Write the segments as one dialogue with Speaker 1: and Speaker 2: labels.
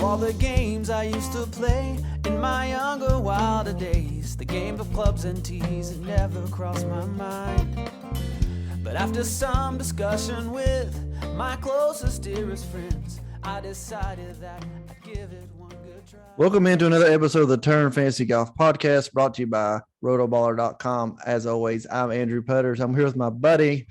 Speaker 1: all the games I used to play in my younger, wilder days. The game of clubs and tees had never crossed my mind. But after some discussion with my closest, dearest friends, I decided that I'd give it one good try.
Speaker 2: Welcome into another episode of the Turn Fantasy Golf Podcast, brought to you by Rotoballer.com. As always, I'm Andrew Putters. I'm here with my buddy,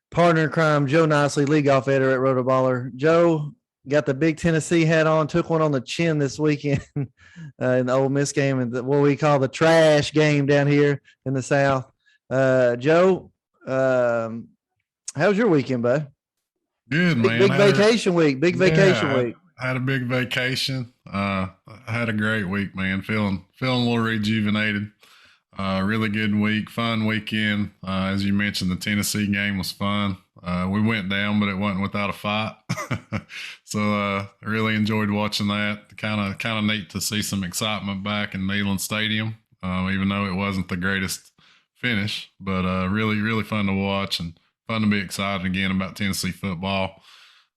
Speaker 2: partner in crime, Joe Nicely, league golf editor at Rotoballer. Joe got the big Tennessee hat on, took one on the chin this weekend in the Ole Miss game, and what we call the trash game down here in the South. Joe, how's your weekend, bud?
Speaker 3: Good, man.
Speaker 2: Big vacation week.
Speaker 3: I had a big vacation. I had a great week, man. Feeling a little rejuvenated. Really good week, fun weekend. As you mentioned, the Tennessee game was fun. We went down, but it wasn't without a fight. So I really enjoyed watching that. Kind of neat to see some excitement back in Neyland Stadium, even though it wasn't the greatest finish. But really fun to watch and fun to be excited again about Tennessee football.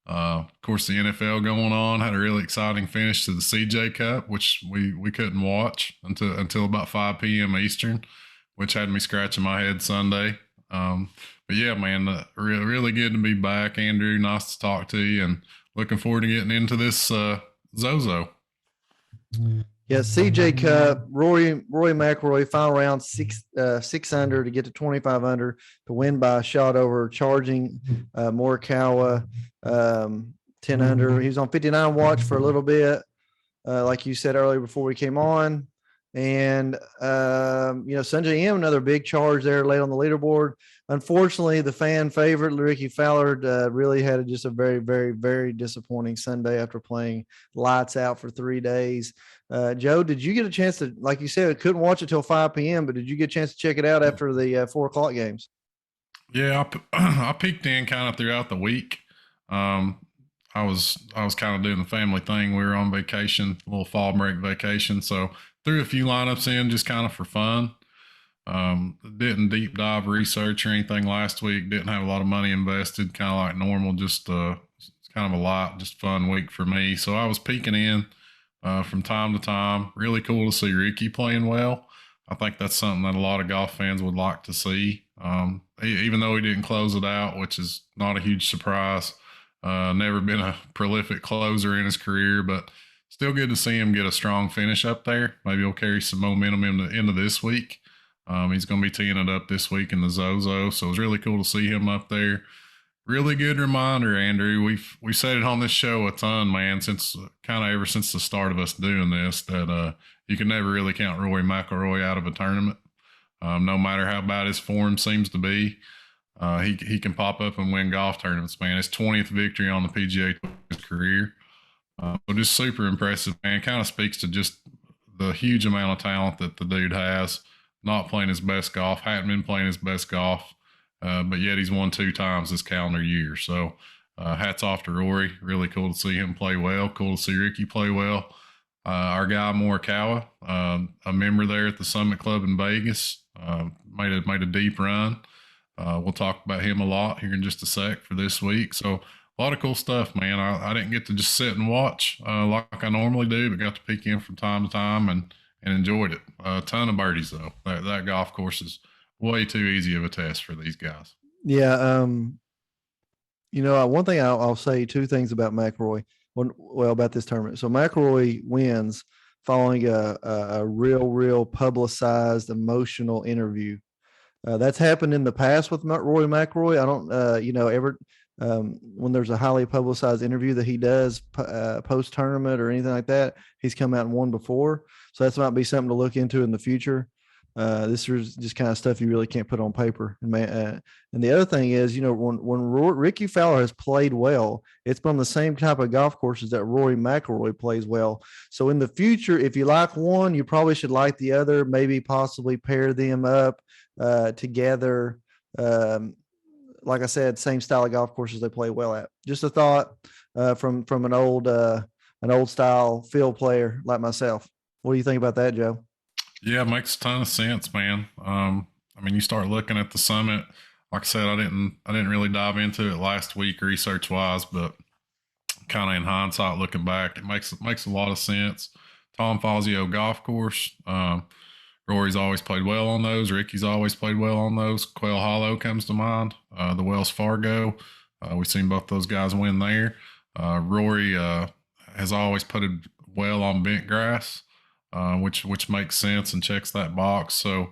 Speaker 3: Of course, the NFL going on. Had a really exciting finish to the CJ Cup, which we couldn't watch until about 5 p.m. Eastern, which had me scratching my head Sunday. But yeah, man, really good to be back, Andrew. Nice to talk to you, and looking forward to getting into this ZOZO.
Speaker 2: Yeah, CJ Cup, Rory McIlroy, final round, 6 under to get to 25 under to win by a shot over charging Morikawa, 10 under. He was on 59 watch for a little bit, like you said earlier before we came on. And, Sanjay M, another big charge there late on the leaderboard. Unfortunately, the fan favorite, Ricky Fowler, really had just a very, very, very disappointing Sunday after playing lights out for 3 days. Joe, did you get a chance to, like you said, couldn't watch it till 5 p.m., but did you get a chance to check it out after the 4 o'clock games?
Speaker 3: Yeah, I peeked in kind of throughout the week. I was kind of doing the family thing. We were on vacation, a little fall break vacation, so threw a few lineups in just kind of for fun. Didn't deep dive research or anything last week. Didn't have a lot of money invested, kind of like normal. Just kind of a light, just fun week for me. So I was peeking in from time to time. Really cool to see Ricky playing well. I think that's something that a lot of golf fans would like to see. Even though he didn't close it out, which is not a huge surprise. Never been a prolific closer in his career, but still good to see him get a strong finish up there. Maybe he'll carry some momentum into this week. He's going to be teeing it up this week in the ZOZO, so it's really cool to see him up there. Really good reminder, Andrew. We've said it on this show a ton, man, ever since the start of us doing this, that you can never really count Rory McIlroy out of a tournament. No matter how bad his form seems to be, he can pop up and win golf tournaments, man. His 20th victory on the PGA Tour in his career. So just super impressive, man. Kind of speaks to just the huge amount of talent that the dude has. Not playing his best golf, hadn't been playing his best golf, but yet he's won 2 times this calendar year. So hats off to Rory. Really cool to see him play well. Cool to see Ricky play well. Our guy Morikawa, a member there at the Summit Club in Vegas, made a deep run. We'll talk about him a lot here in just a sec for this week. So a lot of cool stuff, man. I didn't get to just sit and watch like I normally do, but got to peek in from time to time and enjoyed it. A ton of birdies, though. That golf course is way too easy of a test for these guys.
Speaker 2: Yeah. One thing I'll say, 2 things about McIlroy. About this tournament. So McIlroy wins following a real publicized, emotional interview. That's happened in the past with Rory McIlroy. I don't, when there's a highly publicized interview that he does post tournament or anything like that, he's come out and won before. So that might be something to look into in the future. This is just kind of stuff you really can't put on paper. And the other thing is, when Ricky Fowler has played well, it's been on the same type of golf courses that Rory McIlroy plays well. So in the future, if you like one, you probably should like the other, maybe possibly pair them up together. Like I said, same style of golf courses they play well at. Just a thought from an old style field player like myself. What do you think about that, Joe?
Speaker 3: Yeah, it makes a ton of sense, man. You start looking at the Summit. Like I said, I didn't really dive into it last week research wise, but kind of in hindsight looking back, it makes a lot of sense. Tom Fazio golf course. Rory's always played well on those. Ricky's always played well on those. Quail Hollow comes to mind. The Wells Fargo. We've seen both those guys win there. Rory has always putted well on bent grass, which makes sense and checks that box. So,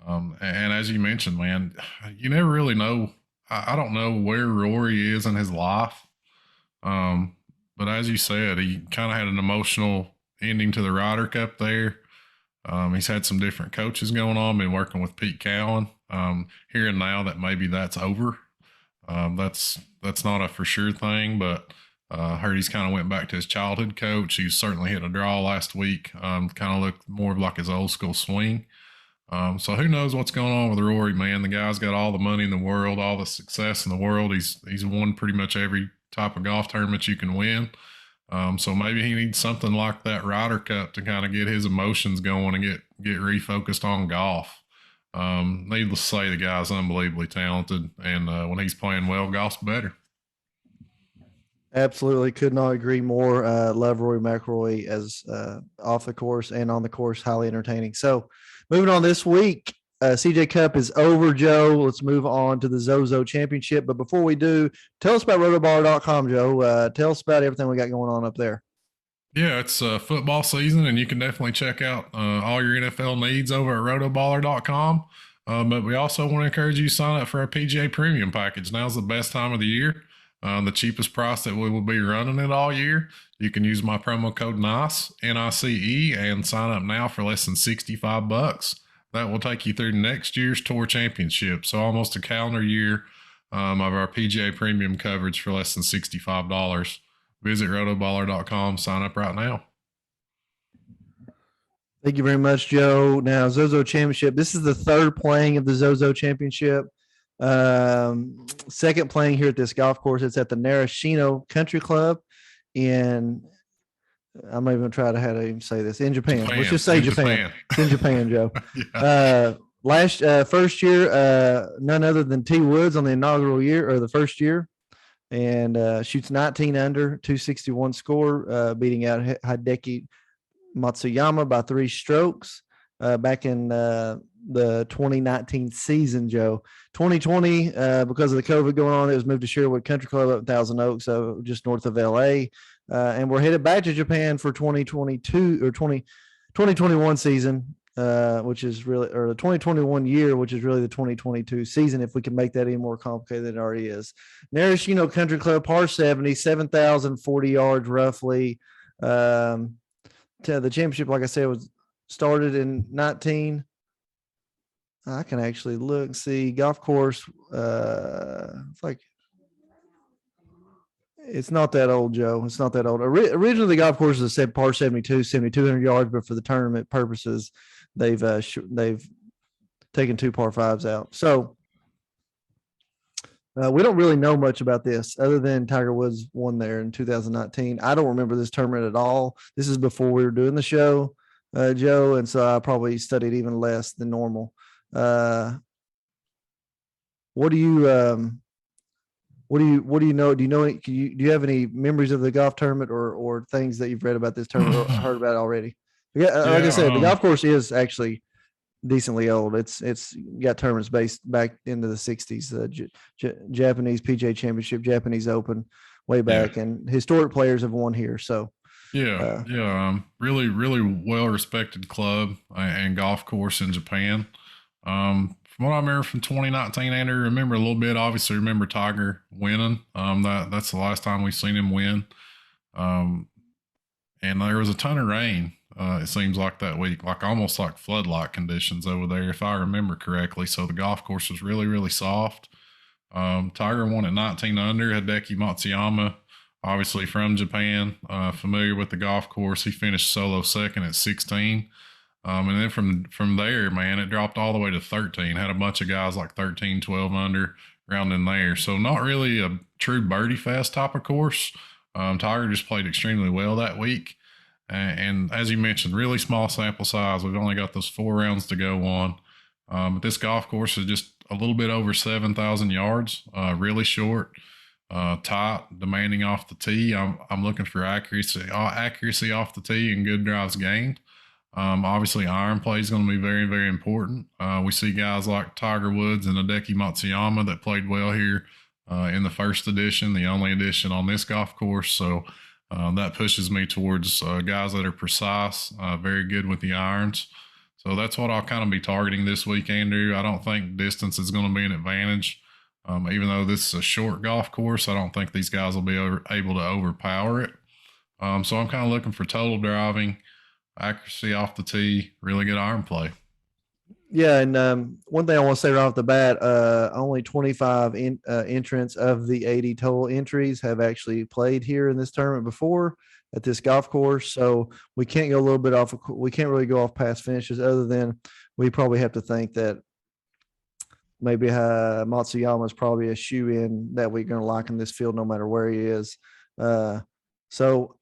Speaker 3: and as you mentioned, man, you never really know. I don't know where Rory is in his life. But as you said, he kind of had an emotional ending to the Ryder Cup there. He's had some different coaches going on, been working with Pete Cowan. Hearing now that maybe that's over. That's not a for sure thing, but heard he's kind of went back to his childhood coach. He certainly hit a draw last week. Kind of looked more like his old school swing. So who knows what's going on with Rory, man? The guy's got all the money in the world, all the success in the world. He's won pretty much every type of golf tournament you can win. So maybe he needs something like that Ryder Cup to kind of get his emotions going and get refocused on golf. Needless to say, the guy's unbelievably talented, and when he's playing well, golf's better.
Speaker 2: Absolutely, could not agree more. Love Rory McIlroy as off the course and on the course, highly entertaining. So, moving on this week, CJ Cup is over, Joe. Let's move on to the ZOZO Championship. But before we do, tell us about rotoballer.com, Joe. Tell us about everything we got going on up there.
Speaker 3: Yeah, it's football season, and you can definitely check out all your NFL needs over at rotoballer.com. But we also want to encourage you to sign up for our PGA Premium package. Now's the best time of the year. The cheapest price that we will be running it all year. You can use my promo code NICE, N-I-C-E, and sign up now for less than $65. That will take you through next year's Tour Championship. So almost a calendar year of our PGA Premium coverage for less than $65. Visit rotoballer.com. Sign up right now.
Speaker 2: Thank you very much, Joe. Now, ZOZO Championship. This is the third playing of the ZOZO Championship. Second playing here at this golf course. It's at the Narashino Country Club in, I'm not even going to try to how to even say this, in Japan. Let's just say Japan. It's in Japan, Joe. Yeah. First year, none other than T Woods on the inaugural year or the first year, and shoots 19 under, 261 score, beating out Hideki Matsuyama by 3 strokes back in the 2019 season, Joe. 2020, because of the COVID going on, it was moved to Sherwood Country Club up in Thousand Oaks, so just north of LA. And we're headed back to Japan for 2022 or 2021 season, which is really, or the 2021 year, which is really the 2022 season, if we can make that any more complicated than it already is. Narashino Country Club, par 70, 7,040 yards roughly. The championship, like I said, was started in 19. I can actually look and see golf course. It's like, it's not that old, Joe. It's not that old. Originally, the golf course was said par 72, 7,200 yards, but for the tournament purposes, they've taken 2 par 5s out. So we don't really know much about this other than Tiger Woods won there in 2019. I don't remember this tournament at all. This is before we were doing the show, Joe, and so I probably studied even less than normal. What do you know? Do you have any memories of the golf tournament or things that you've read about this tournament or heard about already? Yeah, like I said, the golf course is actually decently old. It's got tournaments based back into the 60s, Japanese PGA Championship, Japanese Open way back, and historic players have won here. So really, really well respected club and golf course in Japan. From what I remember from 2019, Andrew, remember a little bit. Obviously, remember Tiger winning. That's the last time we've seen him win. And there was a ton of rain. It seems like that week, like almost like flood-like conditions over there, if I remember correctly. So the golf course was really, really soft. Tiger won at 19 under. Hideki Matsuyama, obviously from Japan, familiar with the golf course. He finished solo second at 16. And then from there, man, it dropped all the way to 13. Had a bunch of guys like 13, 12 under around in there. So not really a true birdie fest type of course. Tiger just played extremely well that week. And as you mentioned, really small sample size. We've only got those 4 rounds to go on. But this golf course is just a little bit over 7,000 yards, really short.
Speaker 3: tight, demanding off the tee. I'm looking for accuracy off the tee and good drives gained. Obviously, iron play is going to be very, very important. We see guys like Tiger Woods and Hideki Matsuyama that played well here in the first edition, the only edition on this golf course. So that pushes me towards guys that are precise, very good with the irons. So that's what I'll kind of be targeting this week, Andrew. I don't think distance is going to be an advantage. Even though this is a short golf course, I don't think these guys will be able to overpower it. So I'm kind of looking for total driving, accuracy off the tee, really good iron play.
Speaker 2: Yeah, and one thing I want to say right off the bat, only 25 entrants of the 80 total entries have actually played here in this tournament before at this golf course. So we can't go a little bit off. We can't really go off past finishes, other than we probably have to think that maybe Matsuyama is probably a shoe-in that we're going to like in this field no matter where he is. So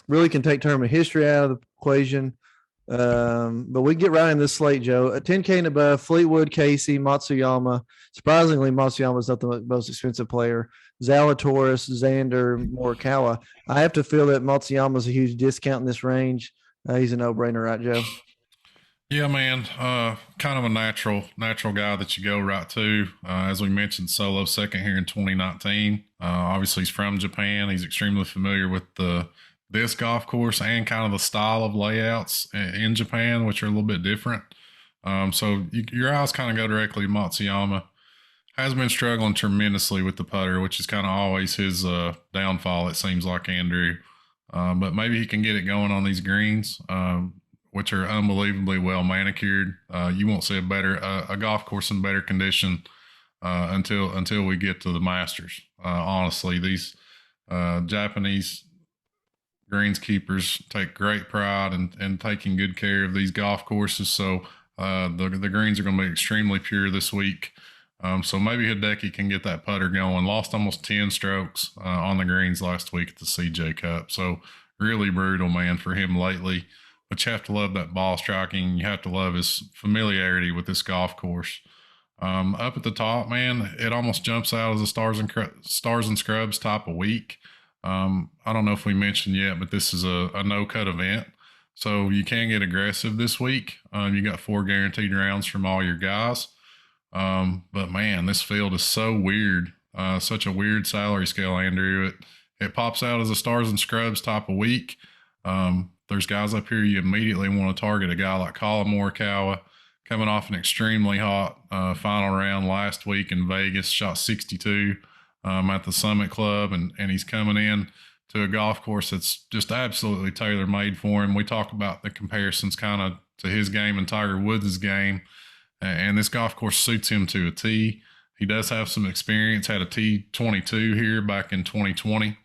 Speaker 2: really can take tournament history out of the equation. But we get right in this slate, Joe. A 10K and above, Fleetwood, Casey, Matsuyama. Surprisingly, Matsuyama is not the most expensive player. Zalatoris, Xander, Morikawa. I have to feel that Matsuyama is a huge discount in this range. He's a no-brainer, right, Joe?
Speaker 3: Yeah, man. Kind of a natural guy that you go right to. As we mentioned, solo second here in 2019. Obviously, he's from Japan. He's extremely familiar with this golf course and kind of the style of layouts in Japan, which are a little bit different. So your eyes kind of go directly to Matsuyama. Has been struggling tremendously with the putter, which is kind of always his downfall, it seems like, Andrew. But maybe he can get it going on these greens, which are unbelievably well manicured. You won't see a golf course in better condition until we get to the Masters. Honestly, these Japanese greenskeepers take great pride in taking good care of these golf courses. So the greens are going to be extremely pure this week. So maybe Hideki can get that putter going. Lost almost 10 strokes on the greens last week at the CJ Cup. So really brutal, man, for him lately. But you have to love that ball striking. You have to love his familiarity with this golf course. Up at the top, man, it almost jumps out as a stars and scrubs type of week. I don't know if we mentioned yet, but this is a no-cut event. So you can get aggressive this week. You got 4 guaranteed rounds from all your guys. But man, this field is so weird. Such a weird salary scale, Andrew. It pops out as a stars and scrubs type of week. There's guys up here you immediately want to target. A guy like Colin Morikawa, coming off an extremely hot final round last week in Vegas, shot 62 at the Summit Club, and he's coming in to a golf course that's just absolutely tailor-made for him. We talk about the comparisons kind of to his game and Tiger Woods' game. And this golf course suits him to a T. He does have some experience, had a T22 here back in 2020.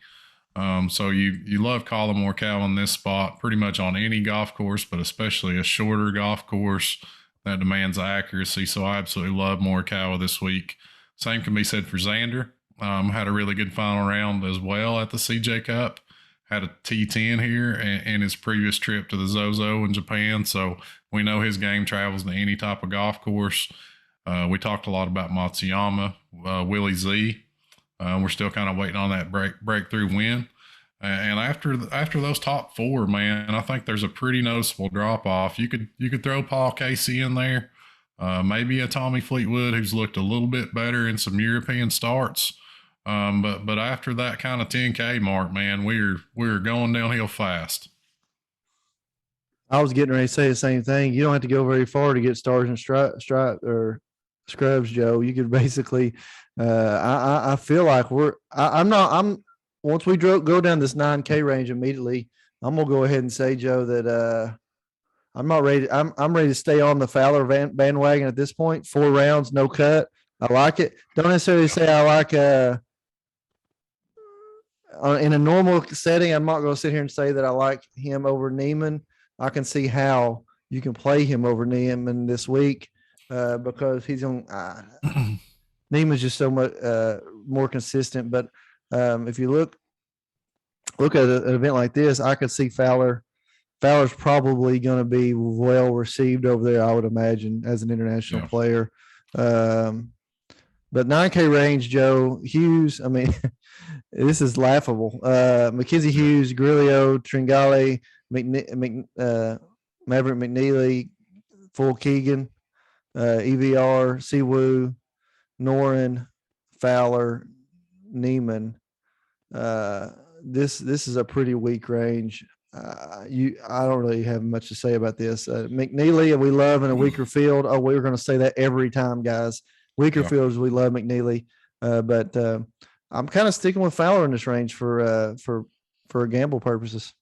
Speaker 3: So you love Colin Morikawa in this spot, pretty much on any golf course, but especially a shorter golf course that demands accuracy. So I absolutely love Morikawa this week. Same can be said for Xander. Had a really good final round as well at the CJ Cup. Had a T10 here in his previous trip to the ZOZO in Japan. So we know his game travels to any type of golf course. We talked a lot about Matsuyama, Willie Z. We're still kind of waiting on that breakthrough win. And after those top 4, man, I think there's a pretty noticeable drop off. You could throw Paul Casey in there, maybe a Tommy Fleetwood who's looked a little bit better in some European starts. But after that kind of 10K mark, man, we're going downhill fast.
Speaker 2: I was getting ready to say the same thing. You don't have to go very far to get stars and stripe or scrubs, Joe. You could basically, I feel like I'm once we go down this 9K range immediately, I'm going to go ahead and say, Joe, that I'm not ready. I'm ready to stay on the Fowler bandwagon at this point. 4 rounds, no cut. I like it. Don't necessarily say I like in a normal setting. I'm not going to sit here and say that I like him over Neiman. I can see how you can play him over Neiman this week because he's on. Neiman's just so much more consistent. But if you look at an event like this, I could see Fowler. Fowler's probably going to be well received over there, I would imagine, as an international player. But 9K range, Joe Hughes. I mean, this is laughable. Mackenzie Hughes, Grillo, Tringale, Maverick McNeely, Full Keegan, EVR, Siwoo, Norin, Fowler, Neiman. This is a pretty weak range. I don't really have much to say about this. McNeely, we love in a weaker field. Oh, we're going to say that every time, guys. Weaker fields, we love McNeely, but I'm kind of sticking with Fowler in this range for gamble purposes.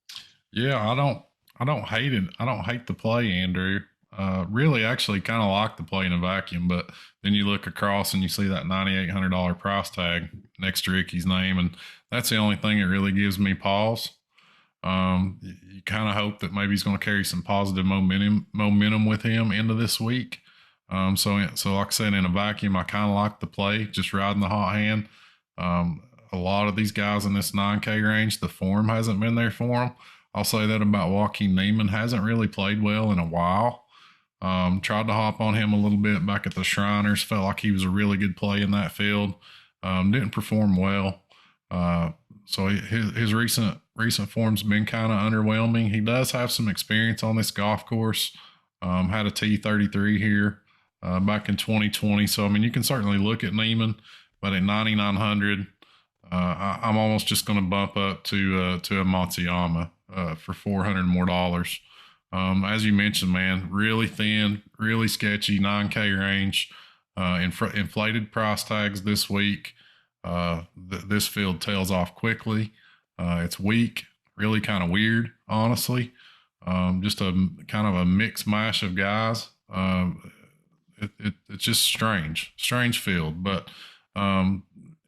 Speaker 3: Yeah, I don't hate it. I don't hate the play, Andrew. Really, actually, kind of like the play in a vacuum, but then you look across and you see that $9,800 price tag next to Ricky's name, and that's the only thing that really gives me pause. You kind of hope that maybe he's going to carry some positive momentum with him into this week. So like I said, in a vacuum, I kind of like the play, just riding the hot hand. A lot of these guys in this 9K range, the form hasn't been there for them. I'll say that about Joaquin Neiman. Hasn't really played well in a while. Tried to hop on him a little bit back at the Shriners. Felt like he was a really good play in that field. Didn't perform well. So his recent form's been kind of underwhelming. He does have some experience on this golf course. Had a T33 here back in 2020. So I mean, you can certainly look at Neiman, but at 9,900, I'm almost just going to bump up to a Matsuyama for $400 more. As you mentioned, man, really thin, really sketchy 9K range, inflated price tags this week. This field tails off quickly. It's weak, really kind of weird, honestly. Just a kind of a mixed mash of guys. It's just strange field. But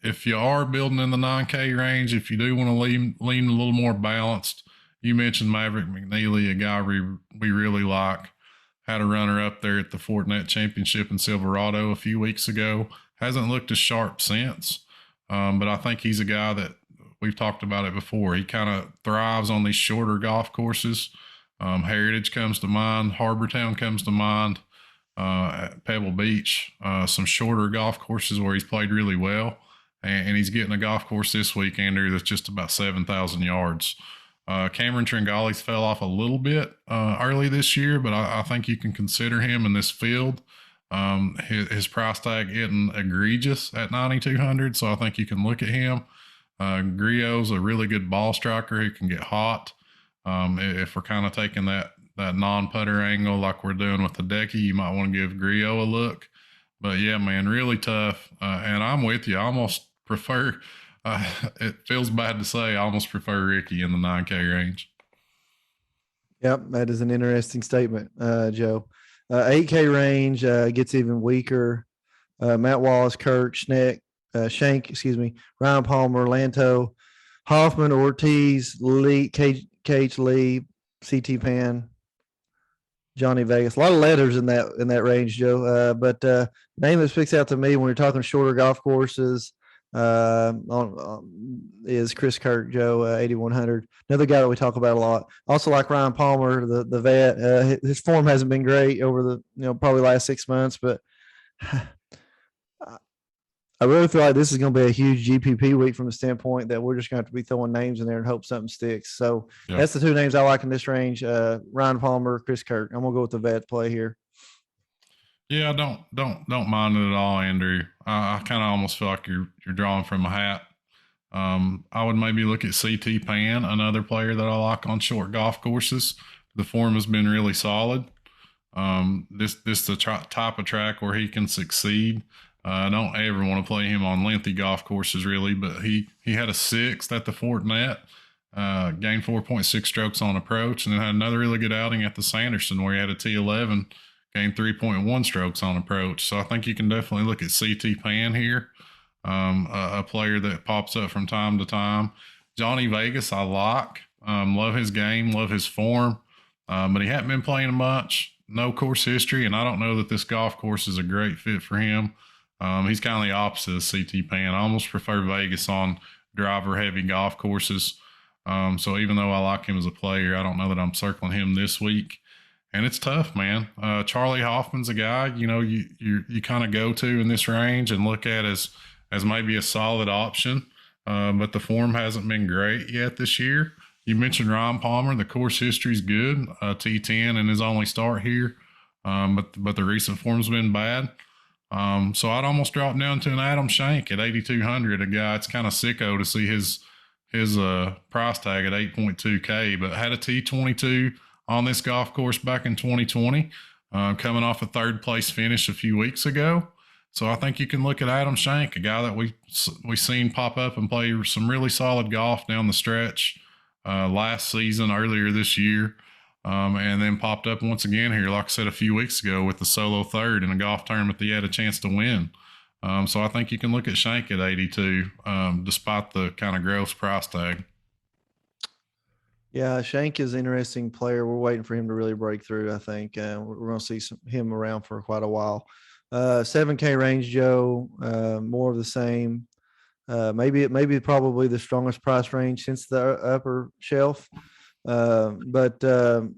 Speaker 3: if you are building in the 9K range, if you do want to lean a little more balanced, you mentioned Maverick McNeilly, a guy we really like. Had a runner up there at the Fortinet Championship in Silverado a few weeks ago. Hasn't looked as sharp since, but I think he's a guy that we've talked about it before. He kind of thrives on these shorter golf courses. Heritage comes to mind. Harbortown comes to mind. At Pebble Beach, some shorter golf courses where he's played really well. And he's getting a golf course this week, Andrew, that's just about 7,000 yards. Cameron Tringale's fell off a little bit early this year, but I think you can consider him in this field. His price tag isn't egregious at 9,200, so I think you can look at him. Griot's a really good ball striker. He can get hot. If we're kind of taking that non-putter angle like we're doing with the Decky, you might want to give Griot a look. But yeah, man, really tough. And I'm with you. I almost prefer, it feels bad to say, I almost prefer Ricky in the 9K range.
Speaker 2: Yep, that is an interesting statement, Joe. 8K range gets even weaker. Matt Wallace, Kirk, Shank, Ryan Palmer, Lanto, Hoffman, Ortiz, Lee, Cage Lee, CT Pan, Johnny Vegas. A lot of letters in that range, Joe. But name that sticks out to me when we're talking shorter golf courses is Chris Kirk, Joe, 8,100. Another guy that we talk about a lot. Also like Ryan Palmer, the vet. His form hasn't been great over the probably last 6 months, but I really feel like this is going to be a huge GPP week from the standpoint that we're just going to have to be throwing names in there and hope something sticks. So That's the two names I like in this range: Ryan Palmer, Chris Kirk. I'm going to go with the vet play here.
Speaker 3: Yeah, don't mind it at all, Andrew. I kind of almost feel like you're drawing from a hat. I would maybe look at CT Pan, another player that I like on short golf courses. The form has been really solid. This is the type of track where he can succeed. I don't ever want to play him on lengthy golf courses, really, but he had a 6th at the Fortinet, gained 4.6 strokes on approach, and then had another really good outing at the Sanderson where he had a T11, gained 3.1 strokes on approach. So I think you can definitely look at CT Pan here, a player that pops up from time to time. Johnny Vegas, I like. Love his game, love his form, but he hadn't been playing much, no course history, and I don't know that this golf course is a great fit for him. He's kind of the opposite of CT Pan. I almost prefer Vegas on driver-heavy golf courses. So even though I like him as a player, I don't know that I'm circling him this week. and it's tough, man. Charlie Hoffman's a guy, you kind of go to in this range and look at as maybe a solid option, but the form hasn't been great yet this year. You mentioned Ryan Palmer. The course history's good, T10 in his only start here, but the recent form's been bad. So I'd almost drop down to an Adam Schenk at 8,200, a guy. It's kind of sicko to see his price tag at 8.2K, but had a T22 on this golf course back in 2020, coming off a third place finish a few weeks ago. So I think you can look at Adam Schenk, a guy that we seen pop up and play some really solid golf down the stretch last season, earlier this year, and then popped up once again here, like I said, a few weeks ago with the solo third in a golf tournament that he had a chance to win. So I think you can look at Schenk at 82, despite the kind of gross price tag.
Speaker 2: Yeah, Schenk is an interesting player. We're waiting for him to really break through, I think. We're going to see him around for quite a while. 7K range, Joe, more of the same. Maybe probably the strongest price range since the upper shelf, but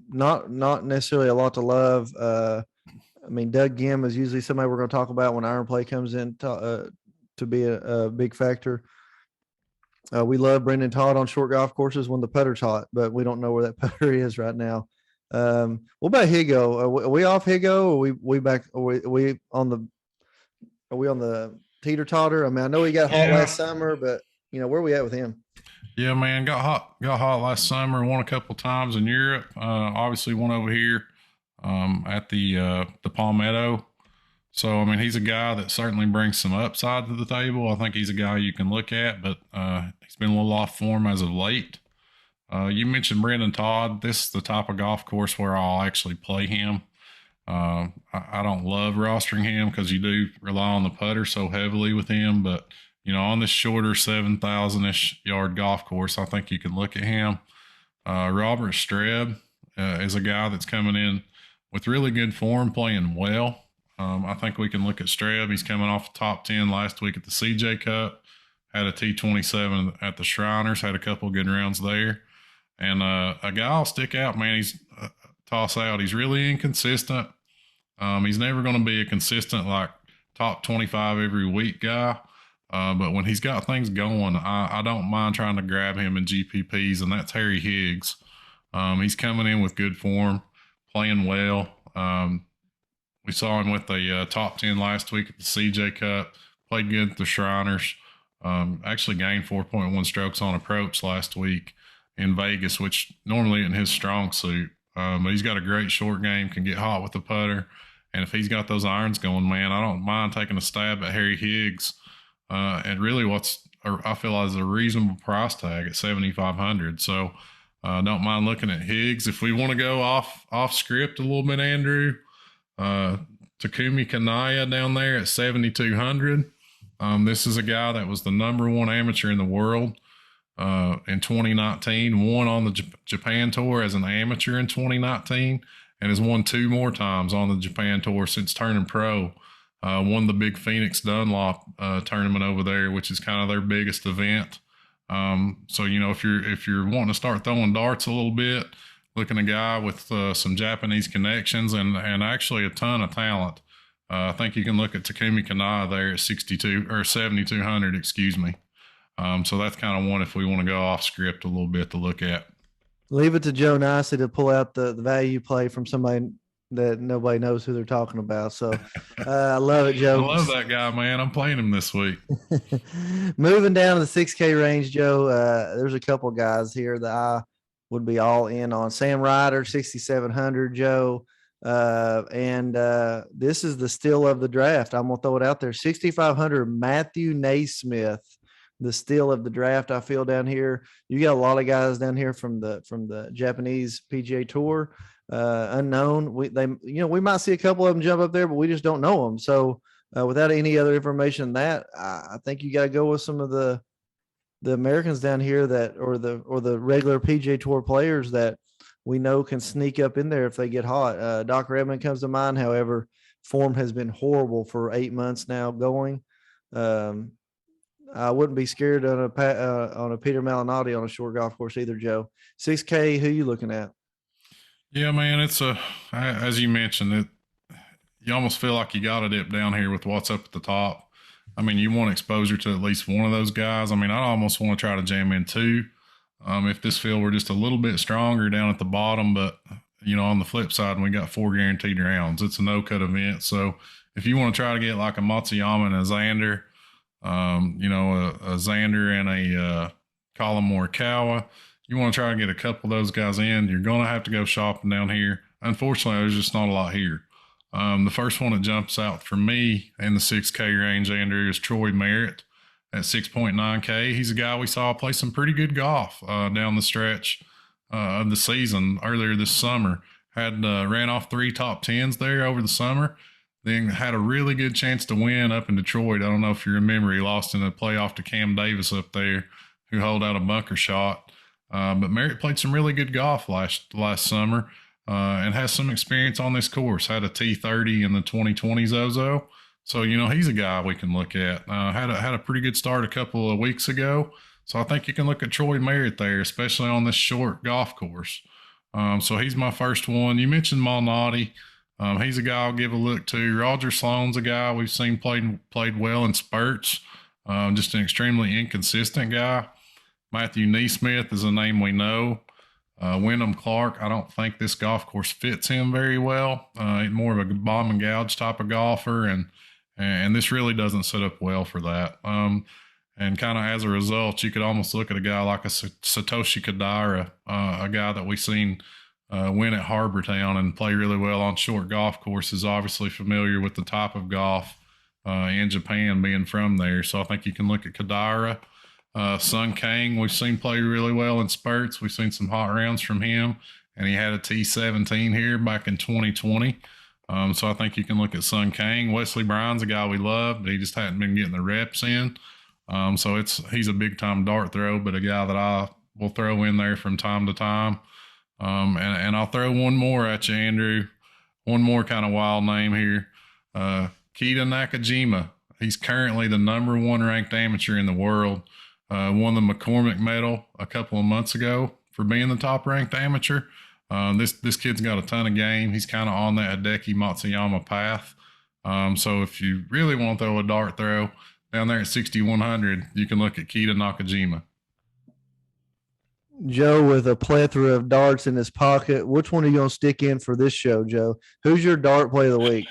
Speaker 2: not necessarily a lot to love. I mean, Doug Gim is usually somebody we're going to talk about when iron play comes in to be a big factor. We love Brendan Todd on short golf courses when the putter's hot, but we don't know where that putter is right now. What about Higo? Are we off Higo? Or we back? Are we on the teeter totter? I mean, I know he got hot last summer, but where are we at with him?
Speaker 3: Yeah, man, got hot last summer. Won a couple times in Europe. Obviously, won over here at the Palmetto. So, I mean, he's a guy that certainly brings some upside to the table. I think he's a guy you can look at, but he's been a little off form as of late. You mentioned Brendan Todd. This is the type of golf course where I'll actually play him. I don't love rostering him because you do rely on the putter so heavily with him, but on this shorter 7,000-ish yard golf course, I think you can look at him. Robert Streb is a guy that's coming in with really good form, playing well. I think we can look at Streb. He's coming off the top 10 last week at the CJ Cup, had a T27 at the Shriners, had a couple of good rounds there. And a guy will stick out, man. He's toss out. He's really inconsistent. He's never going to be a consistent, like, top 25 every week guy. But when he's got things going, I don't mind trying to grab him in GPPs, and that's Harry Higgs. He's coming in with good form, playing well. We saw him with a top 10 last week at the CJ Cup, played good at the Shriners, actually gained 4.1 strokes on approach last week in Vegas, which normally isn't his strong suit. But he's got a great short game, can get hot with the putter. And if he's got those irons going, man, I don't mind taking a stab at Harry Higgs. And really I feel is a reasonable price tag at 7,500. So don't mind looking at Higgs. If we want to go off script a little bit, Andrew, Takumi Kanaya down there at 7,200. This is a guy that was the #1 amateur in the world in 2019, won on the Japan Tour as an amateur in 2019, and has won 2 more times on the Japan Tour since turning pro. Won the big Phoenix Dunlop tournament over there, which is kind of their biggest event. So if you're wanting to start throwing darts a little bit, looking at a guy with some Japanese connections and actually a ton of talent, I think you can look at Takumi Kanaya there at 7,200, excuse me. So that's kind of one if we want to go off script a little bit to look at.
Speaker 2: Leave it to Joe Nicely to pull out the value play from somebody that nobody knows who they're talking about. So I love it, Joe.
Speaker 3: I love that guy, man. I'm playing him this week.
Speaker 2: Moving down to the 6K range, Joe, there's a couple guys here that I would be all in on. Sam Ryder, 6,700, Joe. And this is the steal of the draft. I'm going to throw it out there. 6,500, Matthew Naismith, the steal of the draft. I feel down here. You got a lot of guys down here from the Japanese PGA Tour. Unknown. We might see a couple of them jump up there, but we just don't know them. So without any other information than that, I think you got to go with some of the Americans down here or the regular PGA Tour players that we know can sneak up in there if they get hot. Doc Redman comes to mind. However, form has been horrible for 8 months now going. I wouldn't be scared on a Peter Malnati on a short golf course either, Joe. 6K, who you looking at?
Speaker 3: Yeah, man, as you mentioned, you almost feel like you got to dip down here with what's up at the top. I mean, you want exposure to at least one of those guys. I mean, I almost want to try to jam in two. If this field were just a little bit stronger down at the bottom, but on the flip side, we got 4 guaranteed rounds. It's a no-cut event, so if you want to try to get like a Matsuyama and a Xander, a Xander and a Colin Morikawa, you want to try to get a couple of those guys in, you're going to have to go shopping down here. Unfortunately, there's just not a lot here. The first one that jumps out for me in the 6K range, Andrew, is Troy Merritt at 6.9K. He's a guy we saw play some pretty good golf down the stretch of the season earlier this summer. Ran off 3 top 10s there over the summer. Then had a really good chance to win up in Detroit. I don't know if you remember, he lost in a playoff to Cam Davis up there, who held out a bunker shot. But Merritt played some really good golf last summer and has some experience on this course. Had a T30 in the 2020 ZOZO. So, he's a guy we can look at. Had a pretty good start a couple of weeks ago. So I think you can look at Troy Merritt there, especially on this short golf course. So he's my first one. You mentioned Malnati. He's a guy I'll give a look to. Roger Sloan's a guy we've seen played well in spurts. Just an extremely inconsistent guy. Matthew Neesmith is a name we know. Wyndham Clark, I don't think this golf course fits him very well. He's more of a bomb and gouge type of golfer, and this really doesn't set up well for that. And kind of as a result, you could almost look at a guy like a Satoshi Kodaira, a guy that we've seen win at Harbor Town and play really well on short golf courses, obviously familiar with the type of golf in Japan, being from there. So I think you can look at Kodaira. Sung Kang, we've seen play really well in spurts. We've seen some hot rounds from him, and he had a T17 here back in 2020. So I think you can look at Sung Kang. Wesley Bryan's a guy we love, but he just hadn't been getting the reps in. So he's a big-time dart throw, but a guy that I will throw in there from time to time. And I'll throw one more at you, Andrew. One more kind of wild name here. Keita Nakajima. He's currently the number 1 ranked amateur in the world. Won the McCormick medal a couple of months ago for being the top ranked amateur. This kid's got a ton of game. He's kind of on that Hideki Matsuyama path. So if you really want to throw a dart throw down there at 6,100, you can look at Keita Nakajima.
Speaker 2: Joe, with a plethora of darts in his pocket, which one are you going to stick in for this show, Joe? Who's your dart play of the week?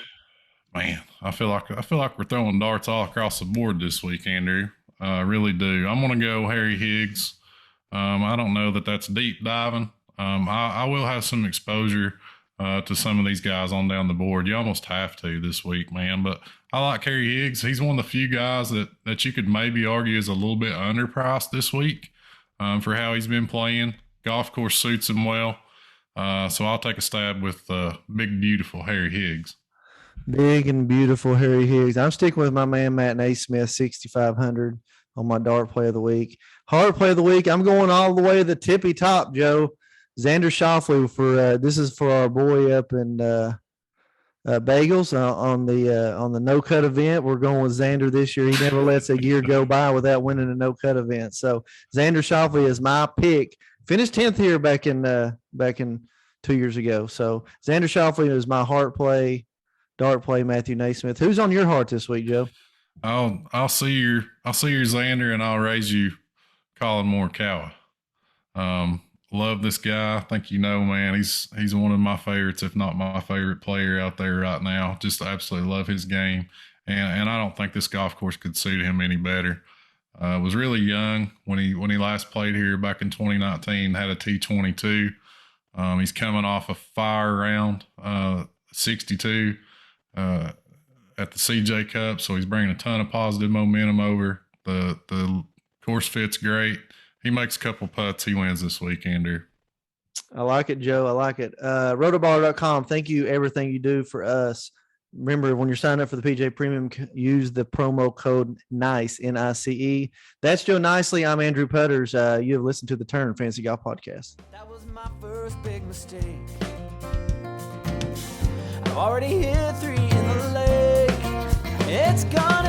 Speaker 3: Man, I feel like we're throwing darts all across the board this week, Andrew. I really do. I'm going to go Harry Higgs. I don't know that that's deep diving. I will have some exposure to some of these guys on down the board. You almost have to this week, man. But I like Harry Higgs. He's one of the few guys that you could maybe argue is a little bit underpriced this week for how he's been playing. Golf course suits him well. So I'll take a stab with big, beautiful Harry Higgs.
Speaker 2: Big and beautiful Harry Higgs. I'm sticking with my man Matt Naismith, 6,500 on my dart play of the week. Hard play of the week, I'm going all the way to the tippy top, Joe. Xander Schauffele for this is for our boy up in Bagels on the no cut event. We're going with Xander this year. He never lets a year go by without winning a no cut event. So Xander Schauffele is my pick. Finished 10th here back in 2 years ago. So Xander Schauffele is my heart play. Dart play, Matthew Naismith. Who's on your heart this week, Joe?
Speaker 3: I'll see your Xander, and I'll raise you Colin Morikawa. Love this guy. I think man, he's one of my favorites, if not my favorite player out there right now. Just absolutely love his game, and I don't think this golf course could suit him any better. Was really young when he last played here back in 2019. Had a T22. He's coming off a fire round, 62. At the CJ Cup, so he's bringing a ton of positive momentum over. The course fits great. He makes a couple putts. He wins this week, Andrew.
Speaker 2: I like it, Joe. I like it. Rotoballer.com. Thank you. Everything you do for us. Remember, when you're signing up for the PJ Premium, use the promo code NICE, NICE. That's Joe Nicely. I'm Andrew Putters. You have listened to the Turn Fantasy Golf Podcast.
Speaker 1: That was my first big mistake. I've already hit 3 in the lake. It's gone.